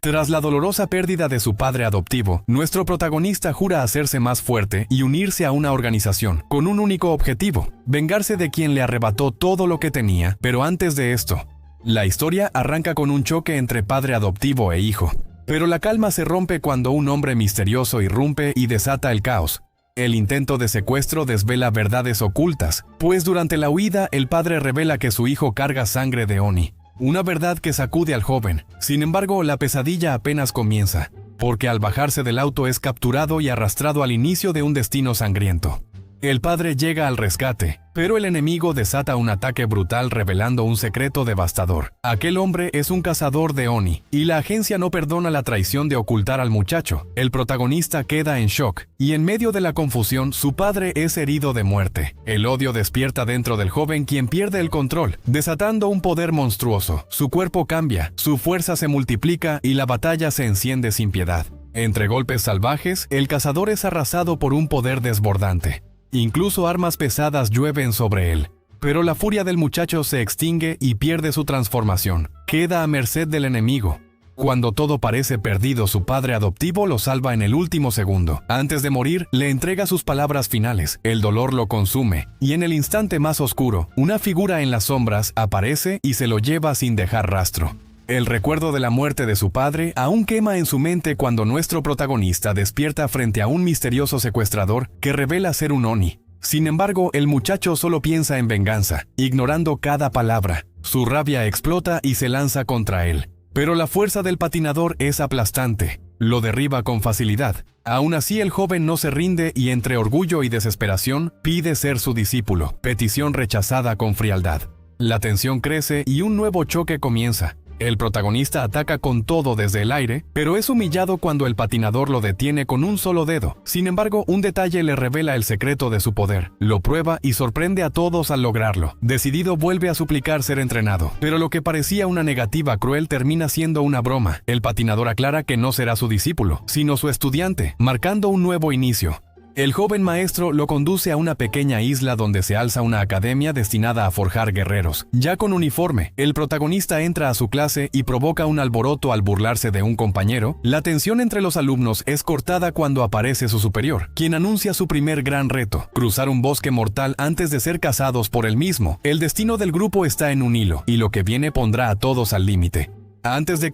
Tras la dolorosa pérdida de su padre adoptivo, nuestro protagonista jura hacerse más fuerte y unirse a una organización, con un único objetivo: vengarse de quien le arrebató todo lo que tenía. Pero antes de esto, la historia arranca con un choque entre padre adoptivo e hijo. Pero la calma se rompe cuando un hombre misterioso irrumpe y desata el caos. El intento de secuestro desvela verdades ocultas, pues durante la huida el padre revela que su hijo carga sangre de Oni. Una verdad que sacude al joven. Sin embargo, la pesadilla apenas comienza, porque al bajarse del auto es capturado y arrastrado al inicio de un destino sangriento. El padre llega al rescate, pero el enemigo desata un ataque brutal revelando un secreto devastador. Aquel hombre es un cazador de Oni, y la agencia no perdona la traición de ocultar al muchacho. El protagonista queda en shock, y en medio de la confusión, su padre es herido de muerte. El odio despierta dentro del joven, quien pierde el control, desatando un poder monstruoso. Su cuerpo cambia, su fuerza se multiplica y la batalla se enciende sin piedad. Entre golpes salvajes, el cazador es arrasado por un poder desbordante. Incluso armas pesadas llueven sobre él. Pero la furia del muchacho se extingue y pierde su transformación. Queda a merced del enemigo. Cuando todo parece perdido, su padre adoptivo lo salva en el último segundo. Antes de morir, le entrega sus palabras finales. El dolor lo consume, y en el instante más oscuro, una figura en las sombras aparece y se lo lleva sin dejar rastro. El recuerdo de la muerte de su padre aún quema en su mente cuando nuestro protagonista despierta frente a un misterioso secuestrador que revela ser un Oni. Sin embargo, el muchacho solo piensa en venganza, ignorando cada palabra. Su rabia explota y se lanza contra él. Pero la fuerza del patinador es aplastante. Lo derriba con facilidad. Aún así, el joven no se rinde y entre orgullo y desesperación pide ser su discípulo. Petición rechazada con frialdad. La tensión crece y un nuevo choque comienza. El protagonista ataca con todo desde el aire, pero es humillado cuando el patinador lo detiene con un solo dedo. Sin embargo, un detalle le revela el secreto de su poder. Lo prueba y sorprende a todos al lograrlo. Decidido, vuelve a suplicar ser entrenado. Pero lo que parecía una negativa cruel termina siendo una broma. El patinador aclara que no será su discípulo, sino su estudiante, marcando un nuevo inicio. El joven maestro lo conduce a una pequeña isla donde se alza una academia destinada a forjar guerreros. Ya con uniforme, el protagonista entra a su clase y provoca un alboroto al burlarse de un compañero. La tensión entre los alumnos es cortada cuando aparece su superior, quien anuncia su primer gran reto: cruzar un bosque mortal antes de ser cazados por él mismo. El destino del grupo está en un hilo, y lo que viene pondrá a todos al límite. Antes de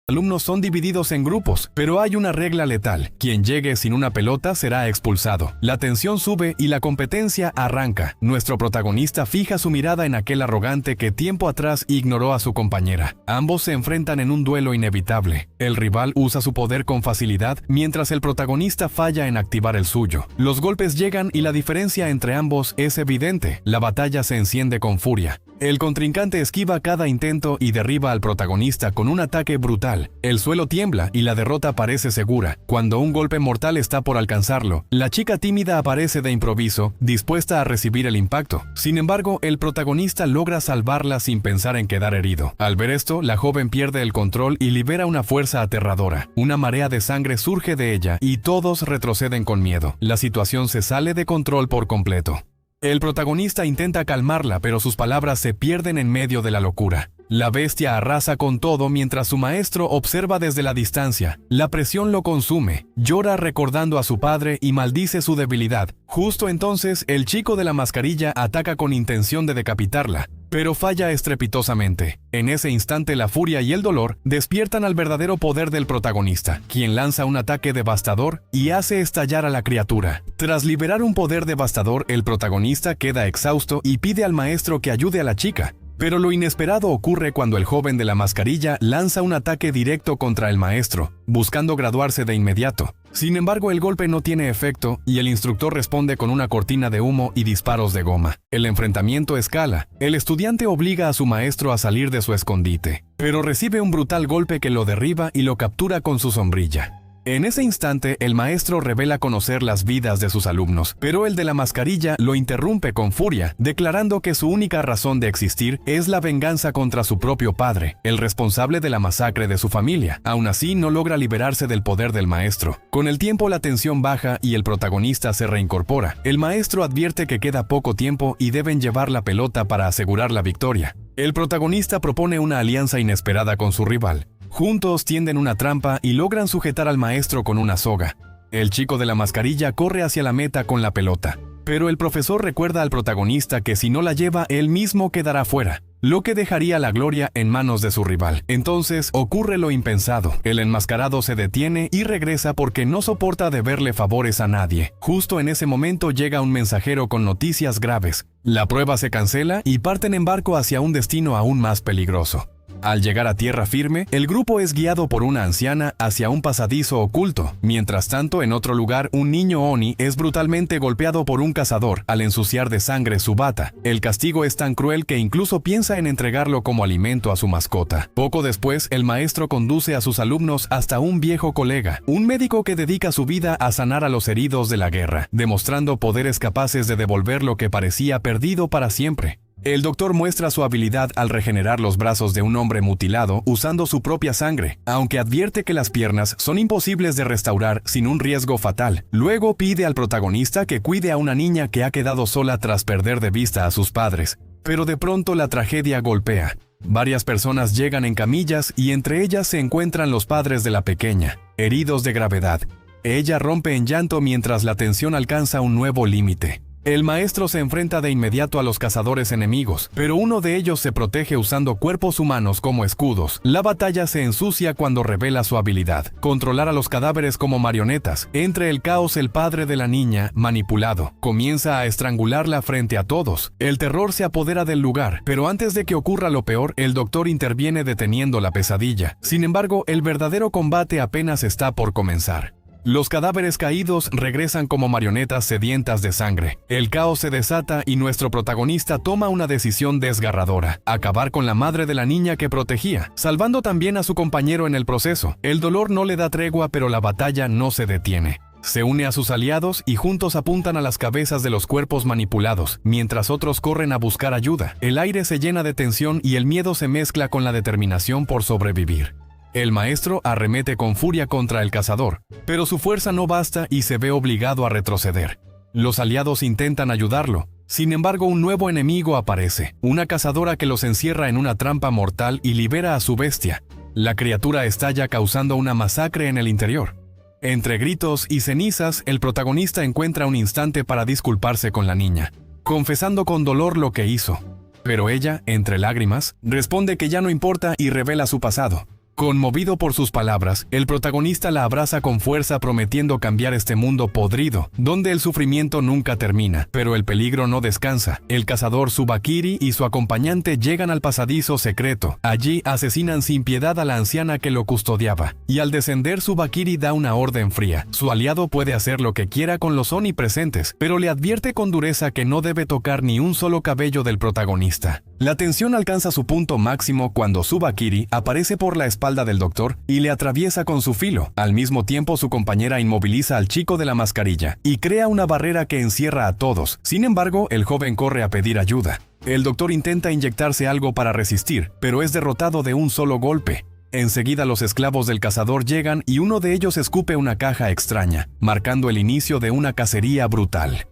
Los alumnos son divididos en grupos, pero hay una regla letal: quien llegue sin una pelota será expulsado. La tensión sube y la competencia arranca. Nuestro protagonista fija su mirada en aquel arrogante que tiempo atrás ignoró a su compañera. Ambos se enfrentan en un duelo inevitable. El rival usa su poder con facilidad, mientras el protagonista falla en activar el suyo. Los golpes llegan y la diferencia entre ambos es evidente. La batalla se enciende con furia. El contrincante esquiva cada intento y derriba al protagonista con un ataque brutal. El suelo tiembla y la derrota parece segura. Cuando un golpe mortal está por alcanzarlo, la chica tímida aparece de improviso, dispuesta a recibir el impacto. Sin embargo, el protagonista logra salvarla sin pensar en quedar herido. Al ver esto, la joven pierde el control y libera una fuerza aterradora. Una marea de sangre surge de ella y todos retroceden con miedo. La situación se sale de control por completo. El protagonista intenta calmarla, pero sus palabras se pierden en medio de la locura. La bestia arrasa con todo mientras su maestro observa desde la distancia. La presión lo consume, llora recordando a su padre y maldice su debilidad. Justo entonces, el chico de la mascarilla ataca con intención de decapitarla, pero falla estrepitosamente. En ese instante, la furia y el dolor despiertan al verdadero poder del protagonista, quien lanza un ataque devastador y hace estallar a la criatura. Tras liberar un poder devastador, el protagonista queda exhausto y pide al maestro que ayude a la chica. Pero lo inesperado ocurre cuando el joven de la mascarilla lanza un ataque directo contra el maestro, buscando graduarse de inmediato. Sin embargo, el golpe no tiene efecto y el instructor responde con una cortina de humo y disparos de goma. El enfrentamiento escala. El estudiante obliga a su maestro a salir de su escondite, pero recibe un brutal golpe que lo derriba y lo captura con su sombrilla. En ese instante, el maestro revela conocer las vidas de sus alumnos, pero el de la mascarilla lo interrumpe con furia, declarando que su única razón de existir es la venganza contra su propio padre, el responsable de la masacre de su familia. Aún así, no logra liberarse del poder del maestro. Con el tiempo, la tensión baja y el protagonista se reincorpora. El maestro advierte que queda poco tiempo y deben llevar la pelota para asegurar la victoria. El protagonista propone una alianza inesperada con su rival. Juntos tienden una trampa y logran sujetar al maestro con una soga. El chico de la mascarilla corre hacia la meta con la pelota, pero el profesor recuerda al protagonista que si no la lleva, él mismo quedará fuera, lo que dejaría la gloria en manos de su rival. Entonces ocurre lo impensado. El enmascarado se detiene y regresa porque no soporta deberle favores a nadie. Justo en ese momento llega un mensajero con noticias graves. La prueba se cancela y parten en barco hacia un destino aún más peligroso. Al llegar a tierra firme, el grupo es guiado por una anciana hacia un pasadizo oculto. Mientras tanto, en otro lugar, un niño Oni es brutalmente golpeado por un cazador al ensuciar de sangre su bata. El castigo es tan cruel que incluso piensa en entregarlo como alimento a su mascota. Poco después, el maestro conduce a sus alumnos hasta un viejo colega, un médico que dedica su vida a sanar a los heridos de la guerra, demostrando poderes capaces de devolver lo que parecía perdido para siempre. El doctor muestra su habilidad al regenerar los brazos de un hombre mutilado usando su propia sangre, aunque advierte que las piernas son imposibles de restaurar sin un riesgo fatal. Luego pide al protagonista que cuide a una niña que ha quedado sola tras perder de vista a sus padres. Pero de pronto la tragedia golpea. Varias personas llegan en camillas y entre ellas se encuentran los padres de la pequeña, heridos de gravedad. Ella rompe en llanto mientras la tensión alcanza un nuevo límite. El maestro se enfrenta de inmediato a los cazadores enemigos, pero uno de ellos se protege usando cuerpos humanos como escudos. La batalla se ensucia cuando revela su habilidad: controlar a los cadáveres como marionetas. Entre el caos, el padre de la niña, manipulado, comienza a estrangularla frente a todos. El terror se apodera del lugar, pero antes de que ocurra lo peor, el doctor interviene deteniendo la pesadilla. Sin embargo, el verdadero combate apenas está por comenzar. Los cadáveres caídos regresan como marionetas sedientas de sangre. El caos se desata y nuestro protagonista toma una decisión desgarradora: acabar con la madre de la niña que protegía, salvando también a su compañero en el proceso. El dolor no le da tregua, pero la batalla no se detiene. Se une a sus aliados y juntos apuntan a las cabezas de los cuerpos manipulados, mientras otros corren a buscar ayuda. El aire se llena de tensión y el miedo se mezcla con la determinación por sobrevivir. El maestro arremete con furia contra el cazador, pero su fuerza no basta y se ve obligado a retroceder. Los aliados intentan ayudarlo. Sin embargo, un nuevo enemigo aparece, una cazadora que los encierra en una trampa mortal y libera a su bestia. La criatura estalla causando una masacre en el interior. Entre gritos y cenizas, el protagonista encuentra un instante para disculparse con la niña, confesando con dolor lo que hizo. Pero ella, entre lágrimas, responde que ya no importa y revela su pasado. Conmovido por sus palabras, el protagonista la abraza con fuerza, prometiendo cambiar este mundo podrido, donde el sufrimiento nunca termina. Pero el peligro no descansa. El cazador Tsubakiri y su acompañante llegan al pasadizo secreto. Allí asesinan sin piedad a la anciana que lo custodiaba. Y al descender, Tsubakiri da una orden fría. Su aliado puede hacer lo que quiera con los Oni presentes, pero le advierte con dureza que no debe tocar ni un solo cabello del protagonista. La tensión alcanza su punto máximo cuando Tsubakiri aparece por la espalda del doctor y le atraviesa con su filo. Al mismo tiempo, su compañera inmoviliza al chico de la mascarilla y crea una barrera que encierra a todos. Sin embargo, el joven corre a pedir ayuda. El doctor intenta inyectarse algo para resistir, pero es derrotado de un solo golpe. Enseguida los esclavos del cazador llegan y uno de ellos escupe una caja extraña, marcando el inicio de una cacería brutal.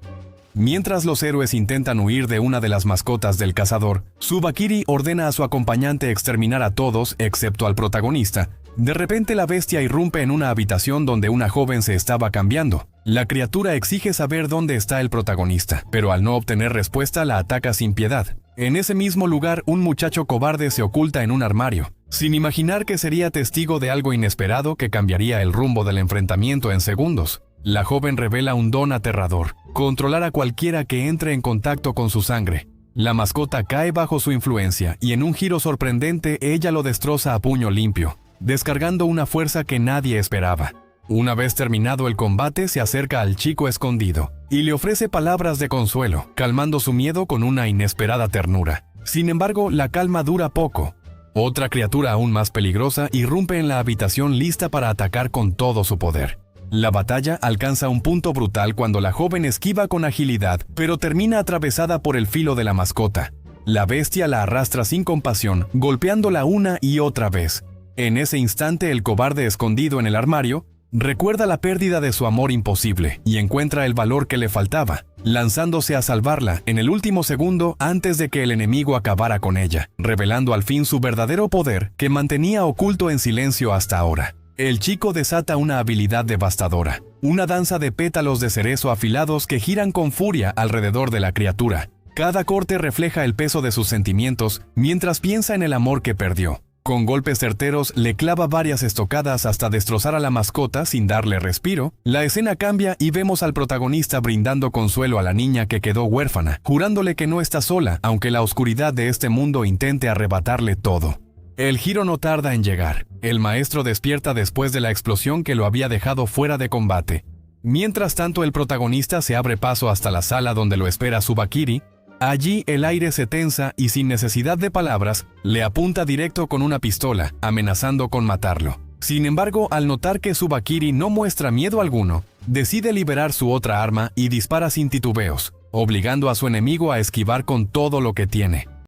Mientras los héroes intentan huir de una de las mascotas del cazador, Tsubakiri ordena a su acompañante exterminar a todos excepto al protagonista. De repente, la bestia irrumpe en una habitación donde una joven se estaba cambiando. La criatura exige saber dónde está el protagonista, pero al no obtener respuesta la ataca sin piedad. En ese mismo lugar, un muchacho cobarde se oculta en un armario, sin imaginar que sería testigo de algo inesperado que cambiaría el rumbo del enfrentamiento en segundos. La joven revela un don aterrador: controlar a cualquiera que entre en contacto con su sangre. La mascota cae bajo su influencia y en un giro sorprendente ella lo destroza a puño limpio, descargando una fuerza que nadie esperaba. Una vez terminado el combate, se acerca al chico escondido y le ofrece palabras de consuelo, calmando su miedo con una inesperada ternura. Sin embargo, la calma dura poco. Otra criatura aún más peligrosa irrumpe en la habitación, lista para atacar con todo su poder. La batalla alcanza un punto brutal cuando la joven esquiva con agilidad, pero termina atravesada por el filo de la mascota. La bestia la arrastra sin compasión, golpeándola una y otra vez. En ese instante, el cobarde escondido en el armario recuerda la pérdida de su amor imposible y encuentra el valor que le faltaba. lanzándose a salvarla en el último segundo antes de que el enemigo acabara con ella, revelando al fin su verdadero poder que mantenía oculto en silencio hasta ahora. El chico desata una habilidad devastadora, una danza de pétalos de cerezo afilados que giran con furia alrededor de la criatura. Cada corte refleja el peso de sus sentimientos mientras piensa en el amor que perdió. Con golpes certeros le clava varias estocadas hasta destrozar a la mascota sin darle respiro. La escena cambia y vemos al protagonista brindando consuelo a la niña que quedó huérfana, jurándole que no está sola, aunque la oscuridad de este mundo intente arrebatarle todo. El giro no tarda en llegar. El maestro despierta después de la explosión que lo había dejado fuera de combate. Mientras tanto, el protagonista se abre paso hasta la sala donde lo espera su Valkyrie. Allí el aire se tensa y sin necesidad de palabras, le apunta directo con una pistola, amenazando con matarlo. Sin embargo, al notar que su Valkyrie no muestra miedo alguno, decide liberar su otra arma y dispara sin titubeos, obligando a su enemigo a esquivar con todo lo que tiene.